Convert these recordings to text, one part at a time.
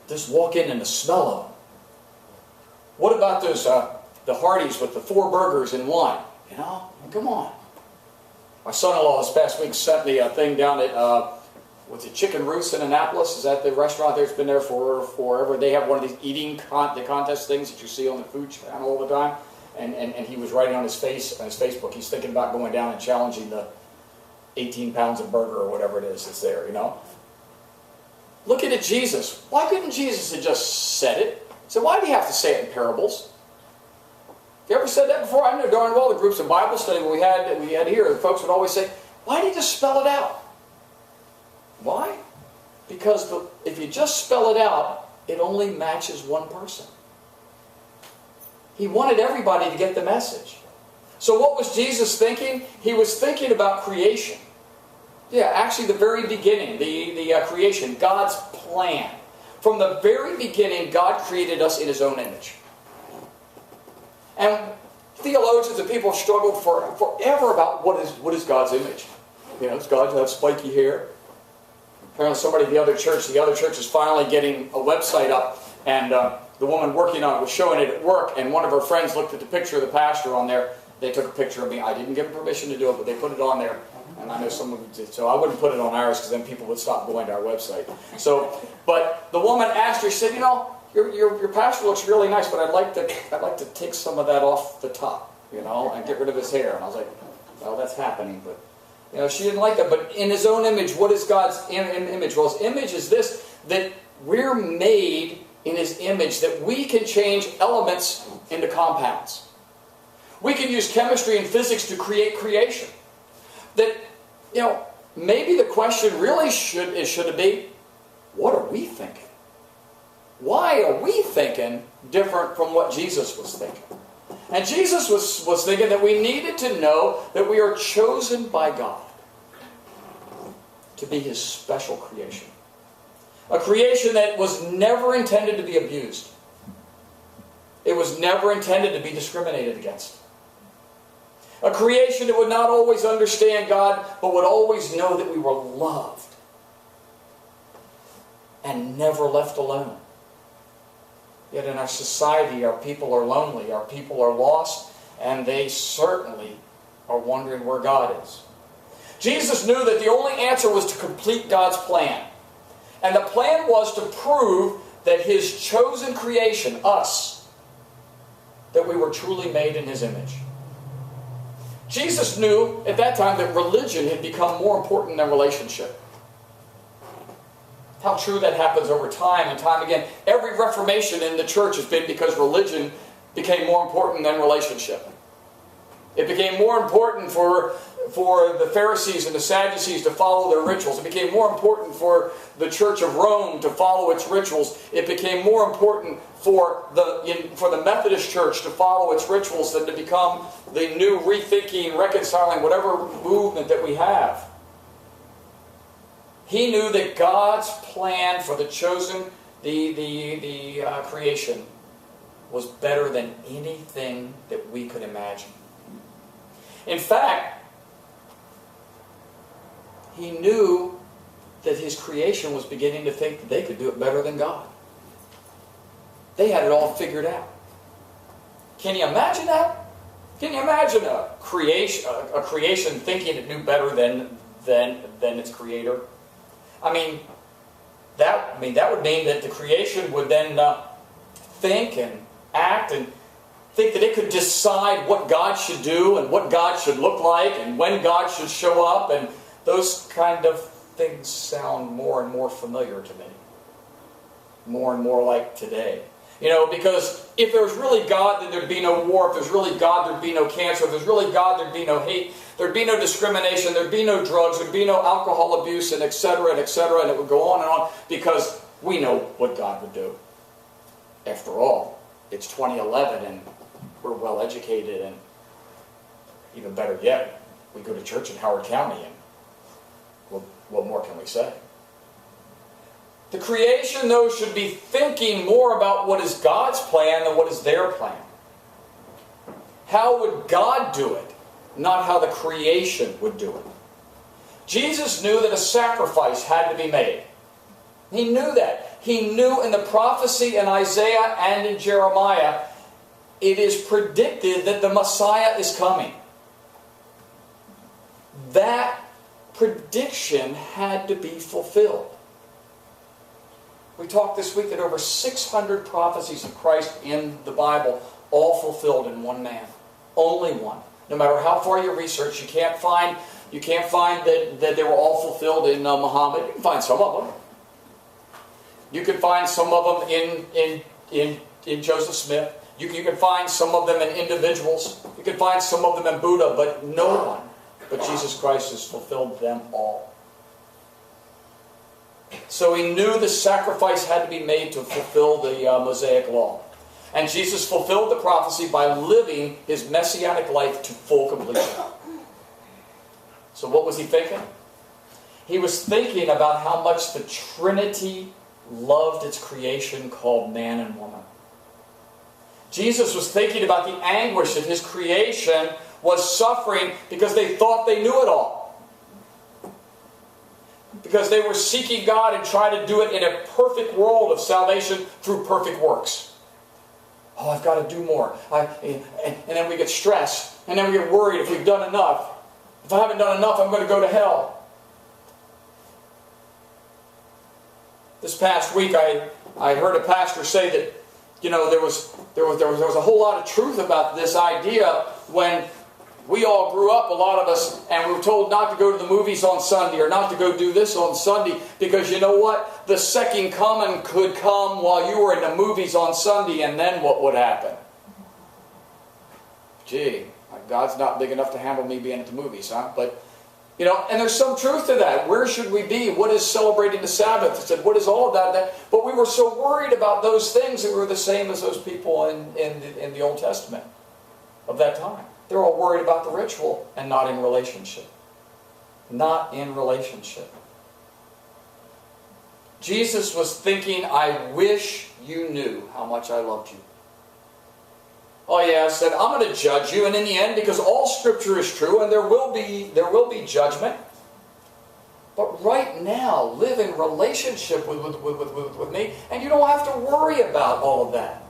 just walk in and the smell of them. What about those the Hardee's with the 4 burgers in one? You know, come on. My son-in-law this past week sent me a thing down at what's it, Chicken Roost in Annapolis? Is that the restaurant there? It's been there for forever. They have one of these eating the contest things that you see on the Food Channel all the time. And he was writing on his Facebook, he's thinking about going down and challenging the 18 pounds of burger or whatever it is that's there, you know. Looking at Jesus. Why couldn't Jesus have just said it? So why do you have to say it in parables? Have you ever said that before? I know darn well the groups of Bible study we had here, the folks would always say, why do you just spell it out? Why? Because if you just spell it out, it only matches one person. He wanted everybody to get the message. So what was Jesus thinking? He was thinking about creation. Yeah, actually the very beginning, the creation, God's plan. From the very beginning, God created us in His own image. And theologians and people have struggled forever about what is God's image. You know, does God have spiky hair? Apparently the other church is finally getting a website up, and the woman working on it was showing it at work, and one of her friends looked at the picture of the pastor on there. They took a picture of me. I didn't give them permission to do it, but they put it on there. And I know someone did, so I wouldn't put it on ours because then people would stop going to our website. So, but the woman asked her, she said, you know, your pastor looks really nice, but I'd like to take some of that off the top, you know, and get rid of his hair. And I was like, well, that's happening, but you know, she didn't like that. But in His own image, what is God's image? Well, His image is this: that we're made in His image, that we can change elements into compounds. We can use chemistry and physics to create creation. That, you know, maybe the question really should be, what are we thinking? Why are we thinking different from what Jesus was thinking? And Jesus was thinking that we needed to know that we are chosen by God to be His special creation. A creation that was never intended to be abused. It was never intended to be discriminated against. A creation that would not always understand God, but would always know that we were loved and never left alone. Yet in our society, our people are lonely, our people are lost, and they certainly are wondering where God is. Jesus knew that the only answer was to complete God's plan. And the plan was to prove that His chosen creation, us, that we were truly made in His image. Jesus knew at that time that religion had become more important than relationship. How true that happens over time and time again. Every reformation in the church has been because religion became more important than relationship. It became more important for the Pharisees and the Sadducees to follow their rituals. It became more important for the Church of Rome to follow its rituals. It became more important for the Methodist Church to follow its rituals than to become the new rethinking, reconciling, whatever movement that we have. He knew that God's plan for the chosen, the creation, was better than anything that we could imagine. In fact, He knew that His creation was beginning to think that they could do it better than God. They had it all figured out. Can you imagine that? Can you imagine a creation thinking it knew better than its creator? I mean, that would mean that the creation would then think and act and think that it could decide what God should do and what God should look like and when God should show up, and those kind of things sound more and more familiar to me. More and more like today. You know, because if there's really God, then there'd be no war. If there's really God, there'd be no cancer. If there's really God, there'd be no hate. There'd be no discrimination. There'd be no drugs. There'd be no alcohol abuse, and etc., and etc., and it would go on and on, because we know what God would do. After all, it's 2011, and we're well educated, and even better yet, we go to church in Howard County, and what more can we say? The creation, though, should be thinking more about what is God's plan than what is their plan. How would God do it, not how the creation would do it? Jesus knew that a sacrifice had to be made. He knew that. He knew in the prophecy in Isaiah and in Jeremiah, it is predicted that the Messiah is coming. That prediction had to be fulfilled. We talked this week that over 600 prophecies of Christ in the Bible, all fulfilled in one man. Only one. No matter how far you research, you can't find that they were all fulfilled in Muhammad. You can find some of them. You can find some of them in Joseph Smith. You can find some of them in individuals. You can find some of them in Buddha, but no one but Jesus Christ has fulfilled them all. So he knew the sacrifice had to be made to fulfill the Mosaic law. And Jesus fulfilled the prophecy by living his messianic life to full completion. So what was he thinking? He was thinking about how much the Trinity loved its creation called man and woman. Jesus was thinking about the anguish that his creation was suffering because they thought they knew it all. Because they were seeking God and trying to do it in a perfect world of salvation through perfect works. Oh, I've got to do more. And then we get stressed. And then we get worried if we've done enough. If I haven't done enough, I'm going to go to hell. This past week, I heard a pastor say that, there was a whole lot of truth about this idea when we all grew up, a lot of us, and we were told not to go to the movies on Sunday or not to go do this on Sunday because you know what? The second coming could come while you were in the movies on Sunday, and then what would happen? Gee, God's not big enough to handle me being at the movies, huh? But, and there's some truth to that. Where should we be? What is celebrating the Sabbath? I said, what is all of that? But we were so worried about those things that we were the same as those people in the Old Testament of that time. They're all worried about the ritual and not in relationship. Not in relationship. Jesus was thinking, I wish you knew how much I loved you. Oh yeah, I said, I'm going to judge you, and in the end, because all Scripture is true, and there will be judgment. But right now, live in relationship with me, and you don't have to worry about all of that.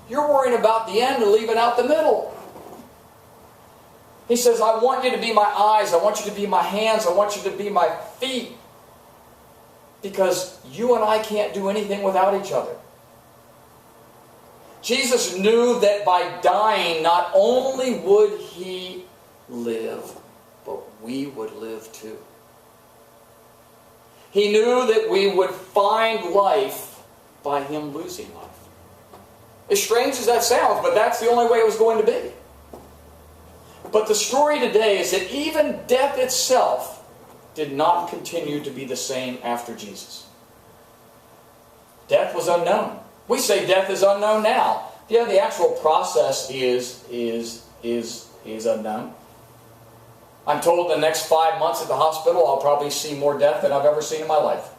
You're worrying about the end and leaving out the middle. He says, I want you to be my eyes, I want you to be my hands, I want you to be my feet. Because you and I can't do anything without each other. Jesus knew that by dying, not only would he live, but we would live too. He knew that we would find life by him losing life. As strange as that sounds, but that's the only way it was going to be. But the story today is that even death itself did not continue to be the same after Jesus. Death was unknown. We say death is unknown now. Yeah, the actual process is unknown. I'm told the next 5 months at the hospital I'll probably see more death than I've ever seen in my life.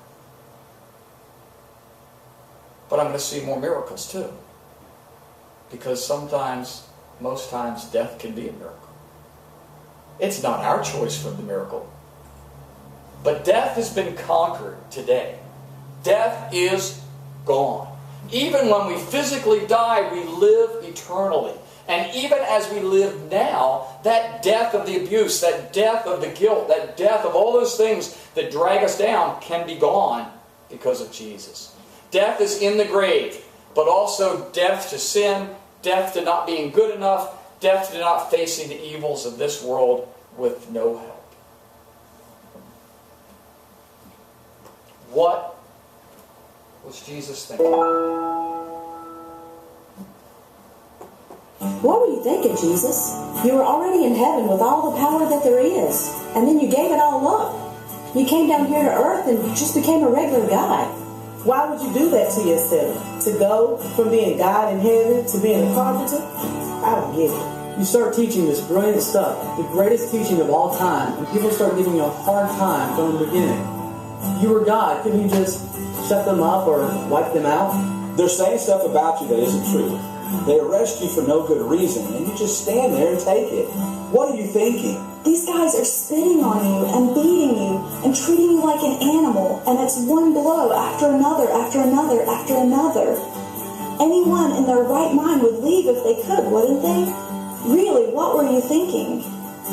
But I'm going to see more miracles too. Because most times, death can be a miracle. It's not our choice for the miracle. But death has been conquered today. Death is gone. Even when we physically die, we live eternally. And even as we live now, that death of the abuse, that death of the guilt, that death of all those things that drag us down can be gone because of Jesus. Death is in the grave, but also death to sin, death to not being good enough, death to not facing the evils of this world with no help. What was Jesus thinking? What were you thinking, Jesus? You were already in heaven with all the power that there is, and then you gave it all up. You came down here to earth and you just became a regular guy. Why would you do that to yourself? To go from being God in heaven to being a carpenter? I don't get it. You start teaching this brilliant stuff, the greatest teaching of all time, and people start giving you a hard time from the beginning. You were God. Couldn't you just shut them up or wipe them out? They're saying stuff about you that isn't true. They arrest you for no good reason, and you just stand there and take it. What are you thinking? These guys are spitting on you and beating you and treating you like an animal, and it's one blow after another, after another, after another. Anyone in their right mind would leave if they could, wouldn't they? Really, what were you thinking?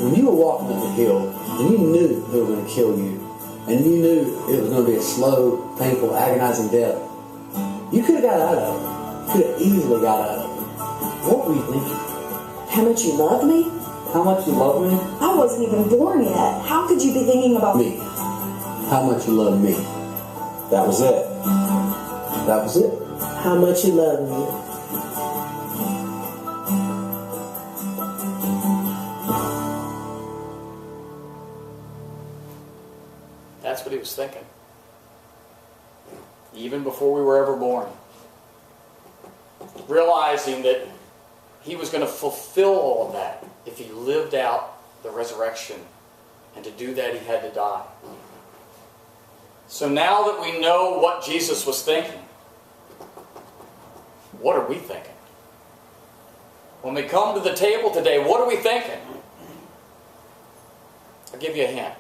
When you were walking up the hill and you knew they were going to kill you, and you knew it was going to be a slow, painful, agonizing death, you could have got out of it. Could have easily got out of it. What were you thinking? How much you love me? How much you love me? I wasn't even born yet. How could you be thinking about Me. How much you love me? That was it. That was it. How much you love me. That's what he was thinking. Even before we were ever born. Realizing that he was going to fulfill all of that if he lived out the resurrection. And to do that, he had to die. So now that we know what Jesus was thinking, what are we thinking? When we come to the table today, what are we thinking? I'll give you a hint.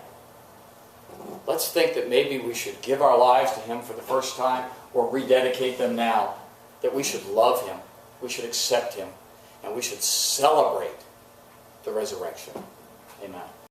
Let's think that maybe we should give our lives to him for the first time or rededicate them now. That we should love him, we should accept him, and we should celebrate the resurrection. Amen.